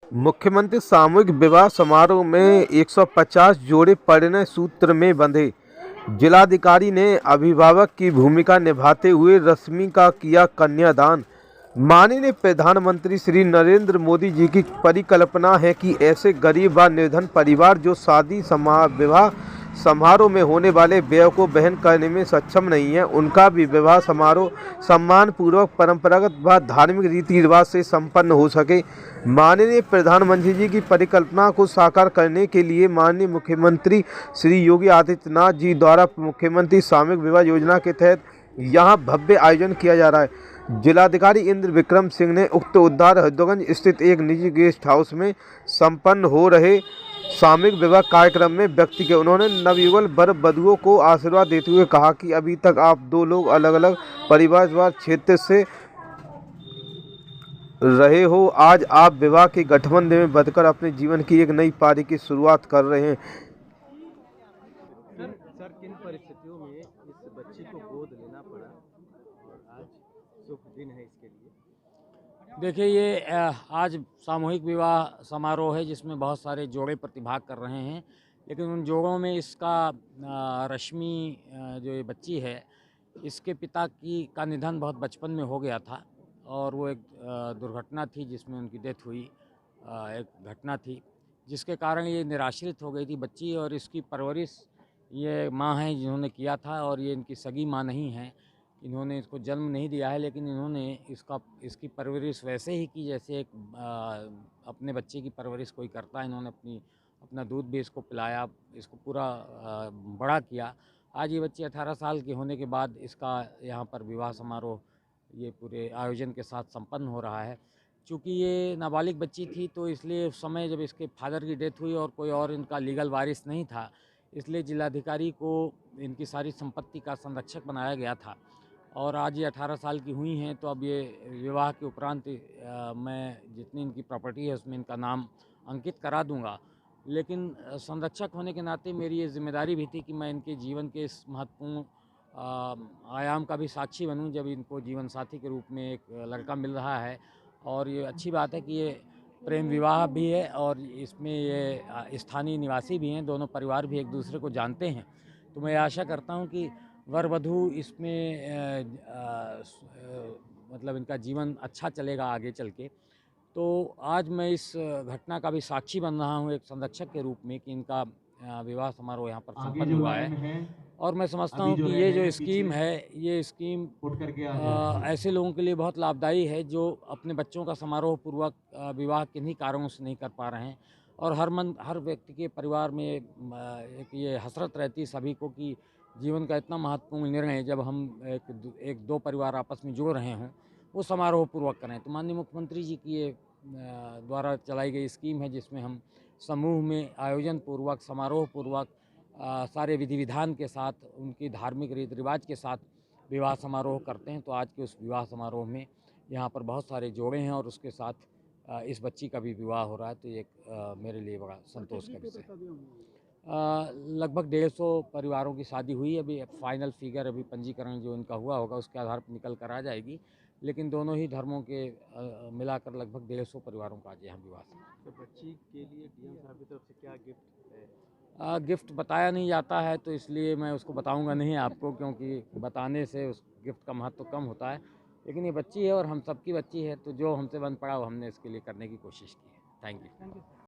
मुख्यमंत्री सामूहिक विवाह समारोह में 150 जोड़े परिणय सूत्र में बंधे। जिलाधिकारी ने अभिभावक की भूमिका निभाते हुए रश्मि का किया कन्यादान। माननीय प्रधानमंत्री श्री नरेंद्र मोदी जी की परिकल्पना है कि ऐसे गरीब व निर्धन परिवार जो शादी विवाह समारोह में होने वाले व्यय को वहन करने में सक्षम नहीं है, उनका भी विवाह समारोह सम्मान पूर्वक परंपरागत व धार्मिक रीति रिवाज से संपन्न हो सके। माननीय प्रधानमंत्री जी की परिकल्पना को साकार करने के लिए माननीय मुख्यमंत्री श्री योगी आदित्यनाथ जी द्वारा मुख्यमंत्री सामूहिक विवाह योजना के तहत यहाँ भव्य आयोजन किया जा रहा है। जिलाधिकारी इंद्र विक्रम सिंह ने उक्त उद्यान हृदयगंज स्थित एक निजी गेस्ट हाउस में संपन्न हो रहे सामूहिक विवाह कार्यक्रम में व्यक्त किया। उन्होंने नवयुगल वर वधुओं को आशीर्वाद देते हुए कहा कि अभी तक आप दो लोग अलग अलग परिवारवार क्षेत्र से रहे हो, आज आप विवाह के गठबंधन में बंधकर अपने जीवन की एक नई पारी की शुरुआत कर रहे हैं। सर किन परिस्थितियों में इस बच्ची को गोद लेना पड़ा और आज शुभ दिन है इसके लिए? देखिए, ये आज सामूहिक विवाह समारोह है जिसमें बहुत सारे जोड़े प्रतिभाग कर रहे हैं, लेकिन उन जोड़ों में इसका रश्मि जो ये बच्ची है, इसके पिता का निधन बहुत बचपन में हो गया था और वो एक दुर्घटना थी जिसमें उनकी डेथ हुई। एक घटना थी जिसके कारण ये निराश्रित हो गई थी बच्ची, और इसकी परवरिश ये माँ हैं जिन्होंने किया था, और ये इनकी सगी माँ नहीं हैं। इन्होंने इसको जन्म नहीं दिया है, लेकिन इन्होंने इसकी परवरिश वैसे ही की जैसे एक अपने बच्चे की परवरिश कोई करता है। इन्होंने अपना दूध भी इसको पिलाया, इसको पूरा बड़ा किया। आज ये बच्ची 18 साल के होने के बाद इसका यहाँ पर विवाह समारोह ये पूरे आयोजन के साथ संपन्न हो रहा है। चूँकि ये नाबालिग बच्ची थी, तो इसलिए उस समय जब इसके फादर की डेथ हुई और कोई और इनका लीगल वारिस नहीं था, इसलिए जिलाधिकारी को इनकी सारी संपत्ति का संरक्षक बनाया गया था। और आज ये 18 साल की हुई हैं, तो अब ये विवाह के उपरांत मैं जितनी इनकी प्रॉपर्टी है उसमें इनका नाम अंकित करा दूंगा। लेकिन संरक्षक होने के नाते मेरी ये जिम्मेदारी भी थी कि मैं इनके जीवन के इस महत्वपूर्ण आयाम का भी साक्षी बनूं, जब इनको जीवन साथी के रूप में एक लड़का मिल रहा है। और ये अच्छी बात है कि ये प्रेम विवाह भी है और इसमें ये स्थानीय निवासी भी हैं, दोनों परिवार भी एक दूसरे को जानते हैं। तो मैं आशा करता हूं कि वर वधू इसमें मतलब इनका जीवन अच्छा चलेगा आगे चल के। तो आज मैं इस घटना का भी साक्षी बन रहा हूँ एक संरक्षक के रूप में कि इनका विवाह समारोह यहाँ पर संपन्न हुआ है। और मैं समझता हूँ कि ये जो स्कीम है, ये स्कीम ऐसे लोगों के लिए बहुत लाभदायी है जो अपने बच्चों का समारोह पूर्वक विवाह किन्हीं कारणों से नहीं कर पा रहे हैं। और हर व्यक्ति के परिवार में एक ये हसरत रहती है सभी को कि जीवन का इतना महत्वपूर्ण निर्णय जब हम एक दो परिवार आपस में जुड़ रहे हों, वो समारोह पूर्वक करें। तो माननीय मुख्यमंत्री जी की ये द्वारा चलाई गई स्कीम है जिसमें हम समूह में आयोजन पूर्वक समारोह पूर्वक सारे विधि विधान के साथ उनकी धार्मिक रीति रिवाज के साथ विवाह समारोह करते हैं। तो आज के उस विवाह समारोह में यहाँ पर बहुत सारे जोड़े हैं और उसके साथ इस बच्ची का भी विवाह हो रहा है। तो ये मेरे लिए बड़ा संतोष का विषय है। लगभग 150 परिवारों की शादी हुई। अभी फाइनल फिगर अभी पंजीकरण जो इनका हुआ होगा उसके आधार पर निकल कर आ जाएगी, लेकिन दोनों ही धर्मों के मिलाकर लगभग 150 परिवारों का आज यहाँ विवाह है। तो बच्ची के लिए डीएम साहब की तरफ से क्या गिफ्ट है? गिफ्ट बताया नहीं जाता है, तो इसलिए मैं उसको बताऊंगा नहीं आपको, क्योंकि बताने से उस गिफ्ट का महत्व कम होता है। लेकिन ये बच्ची है और हम सबकी बच्ची है, तो जो हमसे बन पड़ा वो हमने इसके लिए करने की कोशिश की है। Thank you.